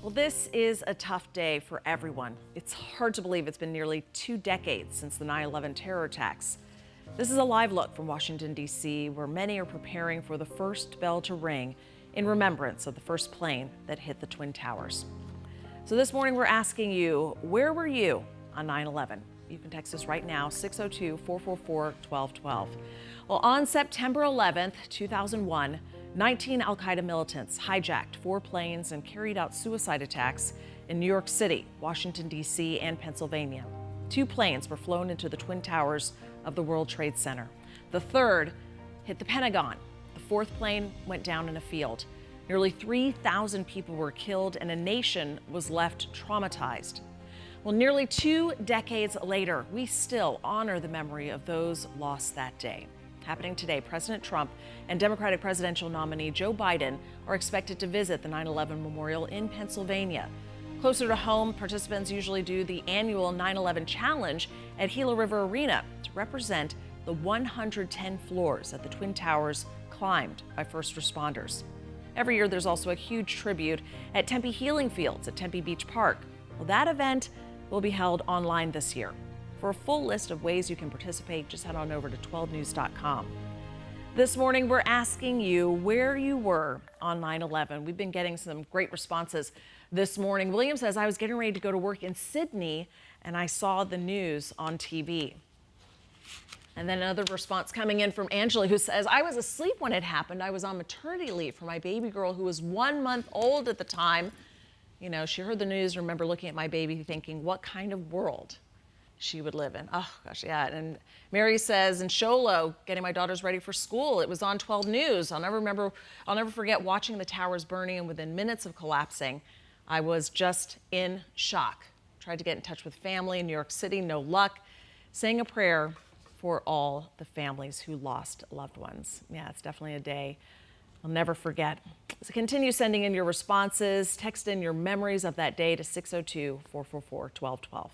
Well, this is a tough day for everyone. It's hard to believe it's been nearly 2 decades since the 9/11 terror attacks. This is a live look from Washington, D.C., where many are preparing for the first bell to ring in remembrance of the first plane that hit the Twin Towers. So this morning, we're asking you, where were you on 9/11? You can text us right now, 602-444-1212. Well, on September 11th, 2001, 19 al-Qaeda militants hijacked 4 planes and carried out suicide attacks in New York City, Washington, D.C., and Pennsylvania. 2 planes were flown into the Twin Towers of the World Trade Center. The third hit the Pentagon. The 4th plane went down in a field. Nearly 3,000 people were killed and a nation was left traumatized. Well, nearly 2 decades later, we still honor the memory of those lost that day. Happening today, President Trump and Democratic presidential nominee Joe Biden are expected to visit the 9/11 memorial in Pennsylvania. Closer to home, participants usually do the annual 9/11 challenge at Gila River Arena to represent the 110 floors that the Twin Towers climbed by first responders. Every year, there's also a huge tribute at Tempe Healing Fields at Tempe Beach Park. Well, that event will be held online this year. For a full list of ways you can participate, just head on over to 12news.com. This morning, we're asking you where you were on 9/11. We've been getting some great responses this morning. William says, I was getting ready to go to work in Sydney and I saw the news on TV. And then another response coming in from Angela, who says, I was asleep when it happened. I was on maternity leave for my baby girl who was 1 month old at the time. You know, she heard the news, remember looking at my baby thinking, what kind of world she would live in. Oh gosh, yeah. And Mary says, in Sholo, getting my daughters ready for school, it was on 12 News. I'll never forget watching the towers burning, and within minutes of collapsing, I was just in shock. Tried to get in touch with family in New York City, no luck. Saying a prayer for all the families who lost loved ones. Yeah, it's definitely a day I'll never forget. So continue sending in your responses. Text in your memories of that day to 602-444-1212.